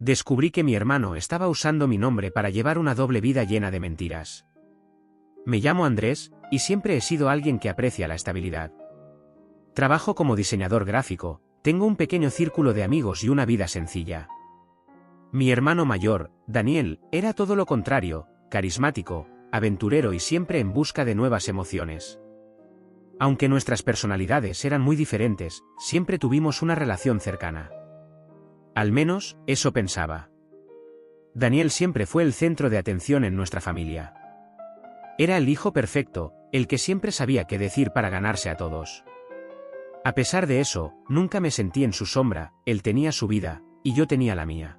Descubrí que mi hermano estaba usando mi nombre para llevar una doble vida llena de mentiras. Me llamo Andrés, y siempre he sido alguien que aprecia la estabilidad. Trabajo como diseñador gráfico, tengo un pequeño círculo de amigos y una vida sencilla. Mi hermano mayor, Daniel, era todo lo contrario, carismático, aventurero y siempre en busca de nuevas emociones. Aunque nuestras personalidades eran muy diferentes, siempre tuvimos una relación cercana. Al menos, eso pensaba. Daniel siempre fue el centro de atención en nuestra familia. Era el hijo perfecto, el que siempre sabía qué decir para ganarse a todos. A pesar de eso, nunca me sentí en su sombra, él tenía su vida, y yo tenía la mía.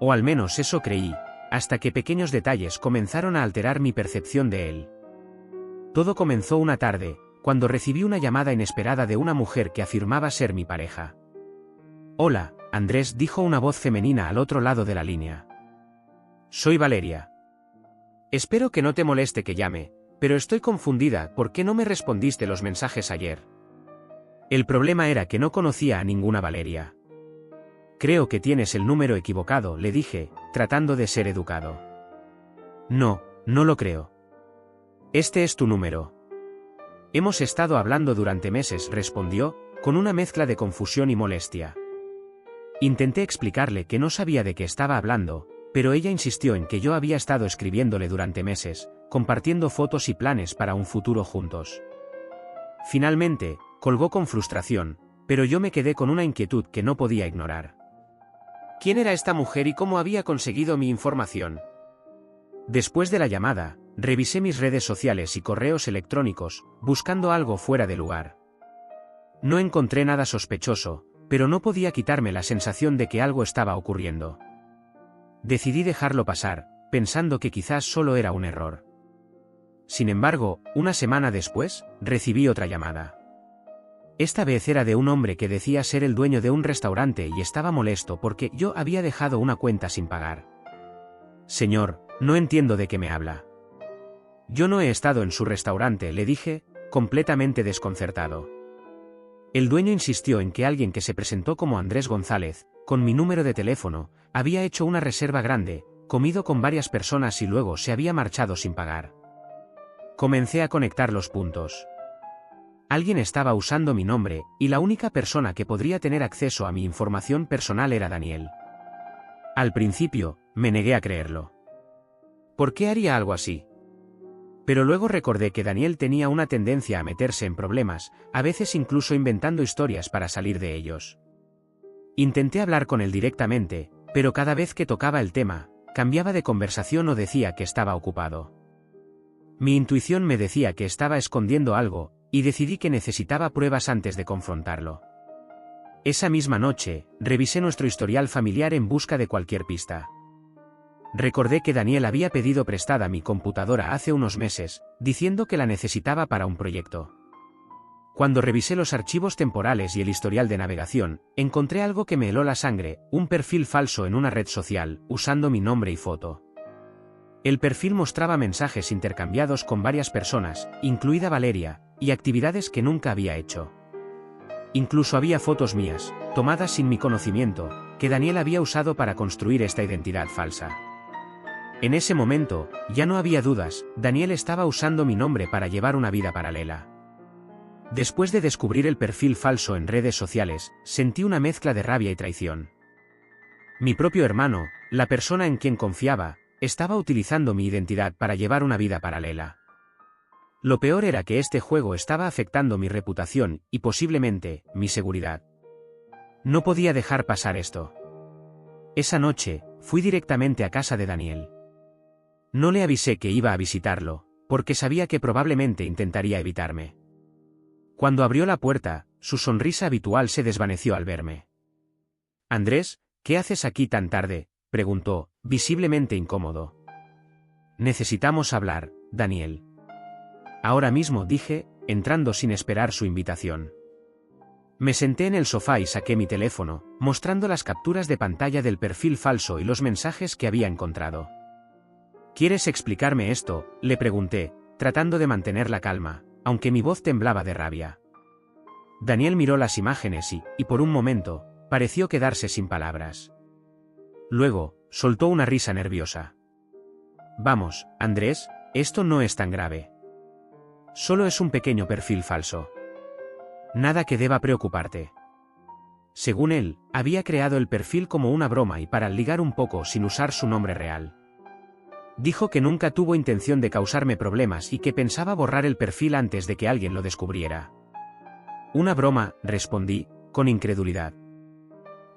O al menos eso creí, hasta que pequeños detalles comenzaron a alterar mi percepción de él. Todo comenzó una tarde, cuando recibí una llamada inesperada de una mujer que afirmaba ser mi pareja. «Hola, Andrés», dijo una voz femenina al otro lado de la línea. «Soy Valeria. Espero que no te moleste que llame, pero estoy confundida. ¿Por qué no me respondiste los mensajes ayer?» El problema era que no conocía a ninguna Valeria. «Creo que tienes el número equivocado», le dije, tratando de ser educado. «No, no lo creo. Este es tu número». «Hemos estado hablando durante meses», respondió, con una mezcla de confusión y molestia. Intenté explicarle que no sabía de qué estaba hablando, pero ella insistió en que yo había estado escribiéndole durante meses, compartiendo fotos y planes para un futuro juntos. Finalmente, colgó con frustración, pero yo me quedé con una inquietud que no podía ignorar. ¿Quién era esta mujer y cómo había conseguido mi información? Después de la llamada, revisé mis redes sociales y correos electrónicos, buscando algo fuera de lugar. No encontré nada sospechoso, pero no podía quitarme la sensación de que algo estaba ocurriendo. Decidí dejarlo pasar, pensando que quizás solo era un error. Sin embargo, una semana después, recibí otra llamada. Esta vez era de un hombre que decía ser el dueño de un restaurante y estaba molesto porque yo había dejado una cuenta sin pagar. «Señor, no entiendo de qué me habla». «Yo no he estado en su restaurante», le dije, completamente desconcertado. El dueño insistió en que alguien que se presentó como Andrés González, con mi número de teléfono, había hecho una reserva grande, comido con varias personas y luego se había marchado sin pagar. Comencé a conectar los puntos. Alguien estaba usando mi nombre, y la única persona que podría tener acceso a mi información personal era Daniel. Al principio, me negué a creerlo. ¿Por qué haría algo así? Pero luego recordé que Daniel tenía una tendencia a meterse en problemas, a veces incluso inventando historias para salir de ellos. Intenté hablar con él directamente, pero cada vez que tocaba el tema, cambiaba de conversación o decía que estaba ocupado. Mi intuición me decía que estaba escondiendo algo, y decidí que necesitaba pruebas antes de confrontarlo. Esa misma noche, revisé nuestro historial familiar en busca de cualquier pista. Recordé que Daniel había pedido prestada mi computadora hace unos meses, diciendo que la necesitaba para un proyecto. Cuando revisé los archivos temporales y el historial de navegación, encontré algo que me heló la sangre, un perfil falso en una red social, usando mi nombre y foto. El perfil mostraba mensajes intercambiados con varias personas, incluida Valeria, y actividades que nunca había hecho. Incluso había fotos mías, tomadas sin mi conocimiento, que Daniel había usado para construir esta identidad falsa. En ese momento, ya no había dudas, Daniel estaba usando mi nombre para llevar una vida paralela. Después de descubrir el perfil falso en redes sociales, sentí una mezcla de rabia y traición. Mi propio hermano, la persona en quien confiaba, estaba utilizando mi identidad para llevar una vida paralela. Lo peor era que este juego estaba afectando mi reputación y posiblemente, mi seguridad. No podía dejar pasar esto. Esa noche, fui directamente a casa de Daniel. No le avisé que iba a visitarlo, porque sabía que probablemente intentaría evitarme. Cuando abrió la puerta, su sonrisa habitual se desvaneció al verme. «Andrés, ¿qué haces aquí tan tarde?», preguntó, visiblemente incómodo. «Necesitamos hablar, Daniel». «Ahora mismo», dije, entrando sin esperar su invitación. Me senté en el sofá y saqué mi teléfono, mostrando las capturas de pantalla del perfil falso y los mensajes que había encontrado. «¿Quieres explicarme esto?», le pregunté, tratando de mantener la calma, aunque mi voz temblaba de rabia. Daniel miró las imágenes y por un momento, pareció quedarse sin palabras. Luego, soltó una risa nerviosa. Vamos, Andrés, esto no es tan grave. Solo es un pequeño perfil falso. Nada que deba preocuparte. Según él, había creado el perfil como una broma y para ligar un poco sin usar su nombre real. Dijo que nunca tuvo intención de causarme problemas y que pensaba borrar el perfil antes de que alguien lo descubriera. Una broma, respondí, con incredulidad.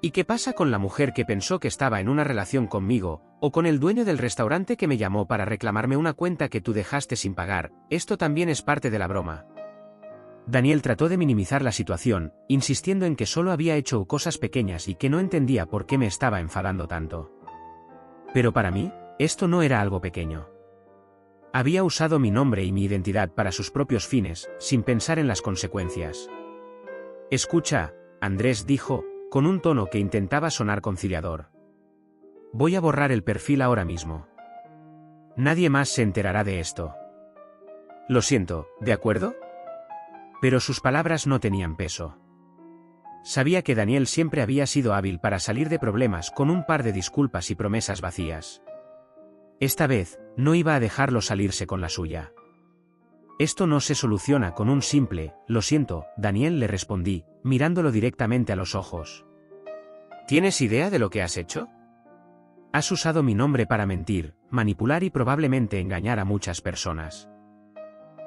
¿Y qué pasa con la mujer que pensó que estaba en una relación conmigo, o con el dueño del restaurante que me llamó para reclamarme una cuenta que tú dejaste sin pagar? Esto también es parte de la broma. Daniel trató de minimizar la situación, insistiendo en que solo había hecho cosas pequeñas y que no entendía por qué me estaba enfadando tanto. Pero para mí, esto no era algo pequeño. Había usado mi nombre y mi identidad para sus propios fines, sin pensar en las consecuencias. Escucha, Andrés dijo, con un tono que intentaba sonar conciliador. Voy a borrar el perfil ahora mismo. Nadie más se enterará de esto. Lo siento, ¿de acuerdo? Pero sus palabras no tenían peso. Sabía que Daniel siempre había sido hábil para salir de problemas con un par de disculpas y promesas vacías. Esta vez, no iba a dejarlo salirse con la suya. Esto no se soluciona con un simple, lo siento, Daniel, le respondí, mirándolo directamente a los ojos. ¿Tienes idea de lo que has hecho? Has usado mi nombre para mentir, manipular y probablemente engañar a muchas personas.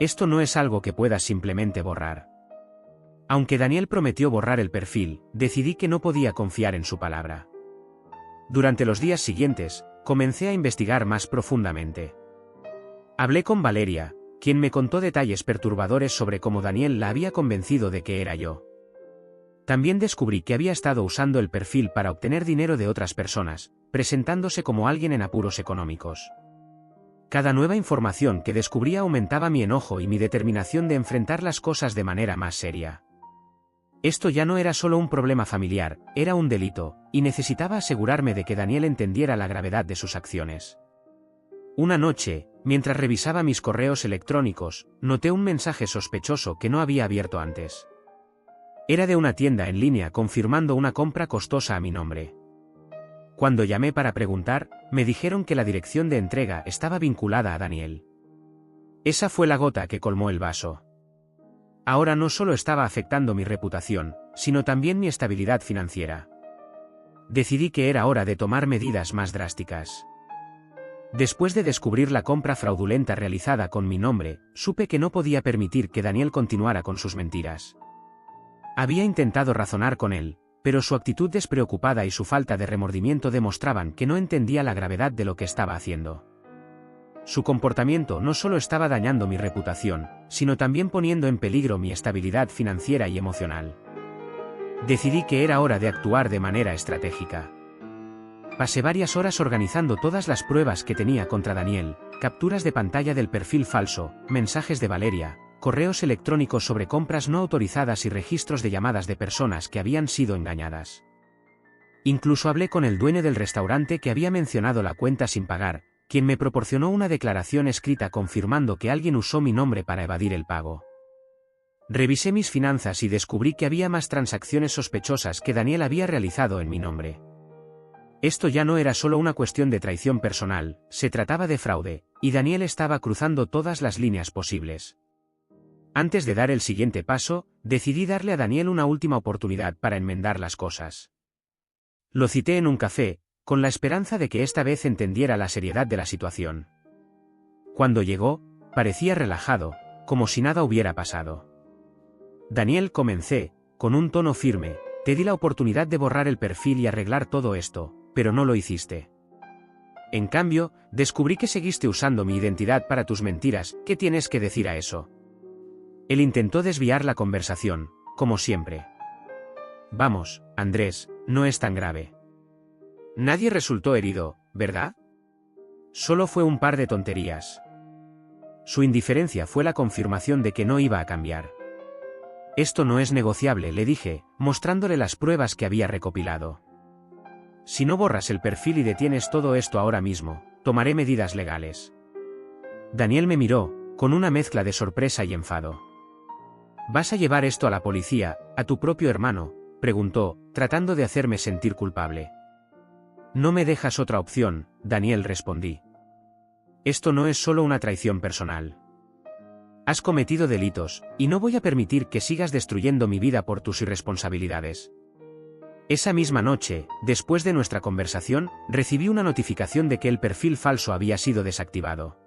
Esto no es algo que puedas simplemente borrar. Aunque Daniel prometió borrar el perfil, decidí que no podía confiar en su palabra. Durante los días siguientes, comencé a investigar más profundamente. Hablé con Valeria, quien me contó detalles perturbadores sobre cómo Daniel la había convencido de que era yo. También descubrí que había estado usando el perfil para obtener dinero de otras personas, presentándose como alguien en apuros económicos. Cada nueva información que descubría aumentaba mi enojo y mi determinación de enfrentar las cosas de manera más seria. Esto ya no era solo un problema familiar, era un delito, y necesitaba asegurarme de que Daniel entendiera la gravedad de sus acciones. Una noche, mientras revisaba mis correos electrónicos, noté un mensaje sospechoso que no había abierto antes. Era de una tienda en línea confirmando una compra costosa a mi nombre. Cuando llamé para preguntar, me dijeron que la dirección de entrega estaba vinculada a Daniel. Esa fue la gota que colmó el vaso. Ahora no solo estaba afectando mi reputación, sino también mi estabilidad financiera. Decidí que era hora de tomar medidas más drásticas. Después de descubrir la compra fraudulenta realizada con mi nombre, supe que no podía permitir que Daniel continuara con sus mentiras. Había intentado razonar con él, pero su actitud despreocupada y su falta de remordimiento demostraban que no entendía la gravedad de lo que estaba haciendo. Su comportamiento no solo estaba dañando mi reputación, sino también poniendo en peligro mi estabilidad financiera y emocional. Decidí que era hora de actuar de manera estratégica. Pasé varias horas organizando todas las pruebas que tenía contra Daniel, capturas de pantalla del perfil falso, mensajes de Valeria, correos electrónicos sobre compras no autorizadas y registros de llamadas de personas que habían sido engañadas. Incluso hablé con el dueño del restaurante que había mencionado la cuenta sin pagar, quien me proporcionó una declaración escrita confirmando que alguien usó mi nombre para evadir el pago. Revisé mis finanzas y descubrí que había más transacciones sospechosas que Daniel había realizado en mi nombre. Esto ya no era solo una cuestión de traición personal, se trataba de fraude, y Daniel estaba cruzando todas las líneas posibles. Antes de dar el siguiente paso, decidí darle a Daniel una última oportunidad para enmendar las cosas. Lo cité en un café, con la esperanza de que esta vez entendiera la seriedad de la situación. Cuando llegó, parecía relajado, como si nada hubiera pasado. Daniel, comencé, con un tono firme, te di la oportunidad de borrar el perfil y arreglar todo esto, pero no lo hiciste. En cambio, descubrí que seguiste usando mi identidad para tus mentiras. ¿Qué tienes que decir a eso? Él intentó desviar la conversación, como siempre. Vamos, Andrés, no es tan grave. Nadie resultó herido, ¿verdad? Solo fue un par de tonterías. Su indiferencia fue la confirmación de que no iba a cambiar. Esto no es negociable, le dije, mostrándole las pruebas que había recopilado. Si no borras el perfil y detienes todo esto ahora mismo, tomaré medidas legales. Daniel me miró, con una mezcla de sorpresa y enfado. ¿Vas a llevar esto a la policía, a tu propio hermano?, preguntó, tratando de hacerme sentir culpable. No me dejas otra opción, Daniel, respondí. Esto no es solo una traición personal. Has cometido delitos, y no voy a permitir que sigas destruyendo mi vida por tus irresponsabilidades. Esa misma noche, después de nuestra conversación, recibí una notificación de que el perfil falso había sido desactivado.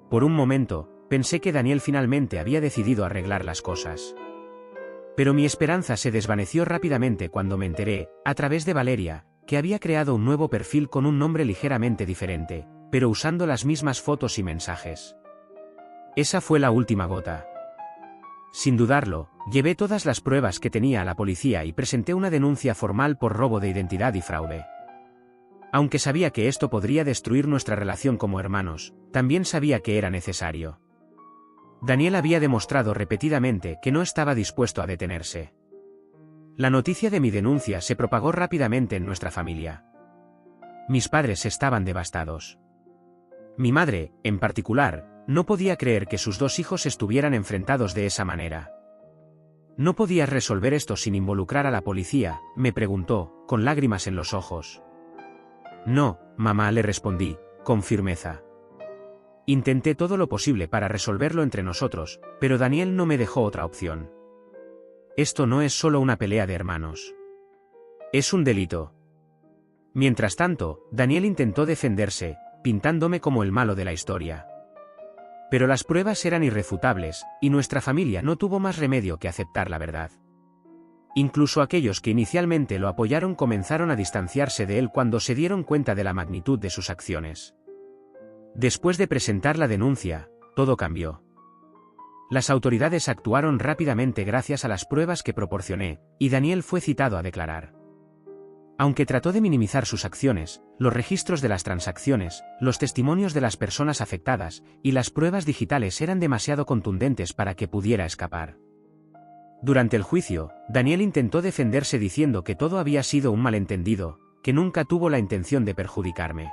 Por un momento, pensé que Daniel finalmente había decidido arreglar las cosas. Pero mi esperanza se desvaneció rápidamente cuando me enteré, a través de Valeria, que había creado un nuevo perfil con un nombre ligeramente diferente, pero usando las mismas fotos y mensajes. Esa fue la última gota. Sin dudarlo, llevé todas las pruebas que tenía a la policía y presenté una denuncia formal por robo de identidad y fraude. Aunque sabía que esto podría destruir nuestra relación como hermanos, también sabía que era necesario. Daniel había demostrado repetidamente que no estaba dispuesto a detenerse. La noticia de mi denuncia se propagó rápidamente en nuestra familia. Mis padres estaban devastados. Mi madre, en particular, no podía creer que sus dos hijos estuvieran enfrentados de esa manera. ¿No podías resolver esto sin involucrar a la policía?, me preguntó, con lágrimas en los ojos. No, mamá, le respondí, con firmeza. Intenté todo lo posible para resolverlo entre nosotros, pero Daniel no me dejó otra opción. Esto no es solo una pelea de hermanos. Es un delito. Mientras tanto, Daniel intentó defenderse, pintándome como el malo de la historia. Pero las pruebas eran irrefutables, y nuestra familia no tuvo más remedio que aceptar la verdad. Incluso aquellos que inicialmente lo apoyaron comenzaron a distanciarse de él cuando se dieron cuenta de la magnitud de sus acciones. Después de presentar la denuncia, todo cambió. Las autoridades actuaron rápidamente gracias a las pruebas que proporcioné, y Daniel fue citado a declarar. Aunque trató de minimizar sus acciones, los registros de las transacciones, los testimonios de las personas afectadas, y las pruebas digitales eran demasiado contundentes para que pudiera escapar. Durante el juicio, Daniel intentó defenderse diciendo que todo había sido un malentendido, que nunca tuvo la intención de perjudicarme.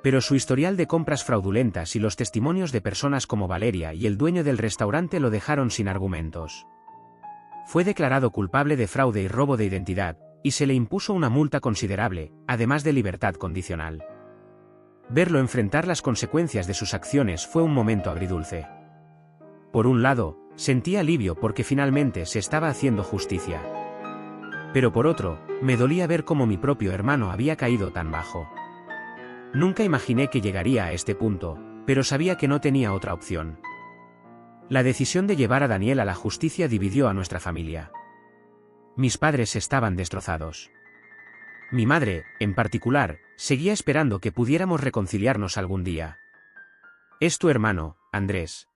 Pero su historial de compras fraudulentas y los testimonios de personas como Valeria y el dueño del restaurante lo dejaron sin argumentos. Fue declarado culpable de fraude y robo de identidad, y se le impuso una multa considerable, además de libertad condicional. Verlo enfrentar las consecuencias de sus acciones fue un momento agridulce. Por un lado, sentí alivio porque finalmente se estaba haciendo justicia. Pero por otro, me dolía ver cómo mi propio hermano había caído tan bajo. Nunca imaginé que llegaría a este punto, pero sabía que no tenía otra opción. La decisión de llevar a Daniel a la justicia dividió a nuestra familia. Mis padres estaban destrozados. Mi madre, en particular, seguía esperando que pudiéramos reconciliarnos algún día. Es tu hermano, Andrés.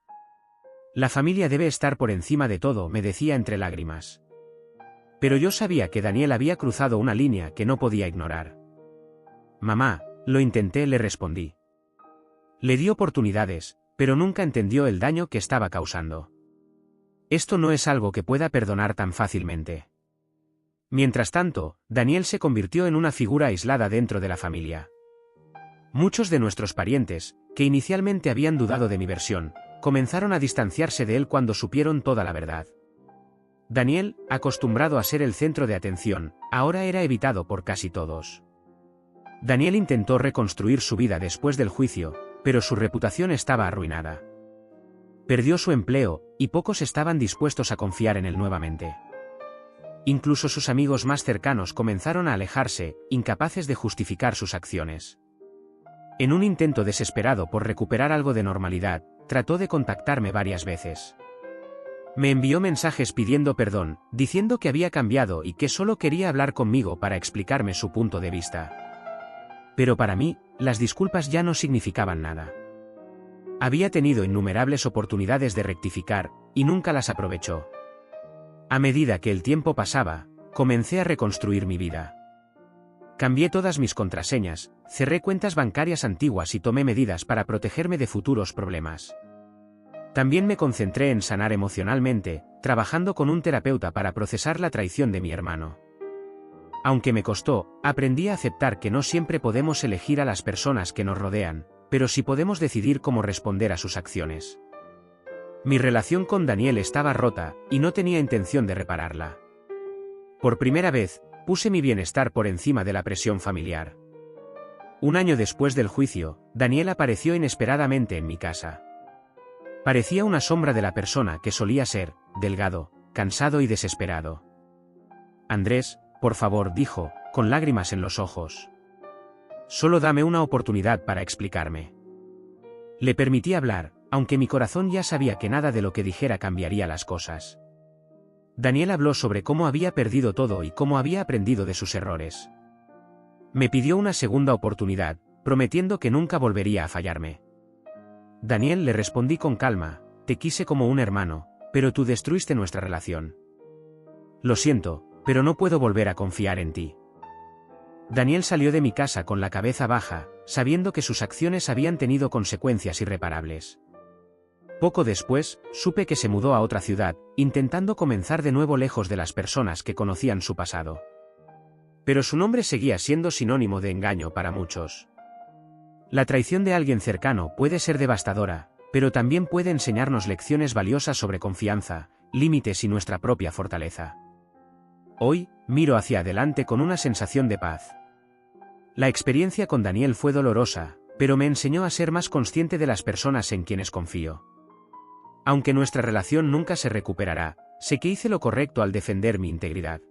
La familia debe estar por encima de todo, me decía entre lágrimas. Pero yo sabía que Daniel había cruzado una línea que no podía ignorar. Mamá, lo intenté, le respondí. Le di oportunidades, pero nunca entendió el daño que estaba causando. Esto no es algo que pueda perdonar tan fácilmente. Mientras tanto, Daniel se convirtió en una figura aislada dentro de la familia. Muchos de nuestros parientes, que inicialmente habían dudado de mi versión, comenzaron a distanciarse de él cuando supieron toda la verdad. Daniel, acostumbrado a ser el centro de atención, ahora era evitado por casi todos. Daniel intentó reconstruir su vida después del juicio, pero su reputación estaba arruinada. Perdió su empleo, y pocos estaban dispuestos a confiar en él nuevamente. Incluso sus amigos más cercanos comenzaron a alejarse, incapaces de justificar sus acciones. En un intento desesperado por recuperar algo de normalidad, trató de contactarme varias veces. Me envió mensajes pidiendo perdón, diciendo que había cambiado y que solo quería hablar conmigo para explicarme su punto de vista. Pero para mí, las disculpas ya no significaban nada. Había tenido innumerables oportunidades de rectificar, y nunca las aprovechó. A medida que el tiempo pasaba, comencé a reconstruir mi vida. Cambié todas mis contraseñas, cerré cuentas bancarias antiguas y tomé medidas para protegerme de futuros problemas. También me concentré en sanar emocionalmente, trabajando con un terapeuta para procesar la traición de mi hermano. Aunque me costó, aprendí a aceptar que no siempre podemos elegir a las personas que nos rodean, pero sí podemos decidir cómo responder a sus acciones. Mi relación con Daniel estaba rota, y no tenía intención de repararla. Por primera vez, Puse mi bienestar por encima de la presión familiar. Un año después del juicio, Daniel apareció inesperadamente en mi casa. Parecía una sombra de la persona que solía ser, delgado, cansado y desesperado. Andrés, por favor, dijo, con lágrimas en los ojos. Solo dame una oportunidad para explicarme. Le permití hablar, aunque mi corazón ya sabía que nada de lo que dijera cambiaría las cosas. Daniel habló sobre cómo había perdido todo y cómo había aprendido de sus errores. Me pidió una segunda oportunidad, prometiendo que nunca volvería a fallarme. Daniel, le respondí con calma, te quise como un hermano, pero tú destruiste nuestra relación. Lo siento, pero no puedo volver a confiar en ti. Daniel salió de mi casa con la cabeza baja, sabiendo que sus acciones habían tenido consecuencias irreparables. Poco después, supe que se mudó a otra ciudad, intentando comenzar de nuevo lejos de las personas que conocían su pasado. Pero su nombre seguía siendo sinónimo de engaño para muchos. La traición de alguien cercano puede ser devastadora, pero también puede enseñarnos lecciones valiosas sobre confianza, límites y nuestra propia fortaleza. Hoy, miro hacia adelante con una sensación de paz. La experiencia con Daniel fue dolorosa, pero me enseñó a ser más consciente de las personas en quienes confío. Aunque nuestra relación nunca se recuperará, sé que hice lo correcto al defender mi integridad.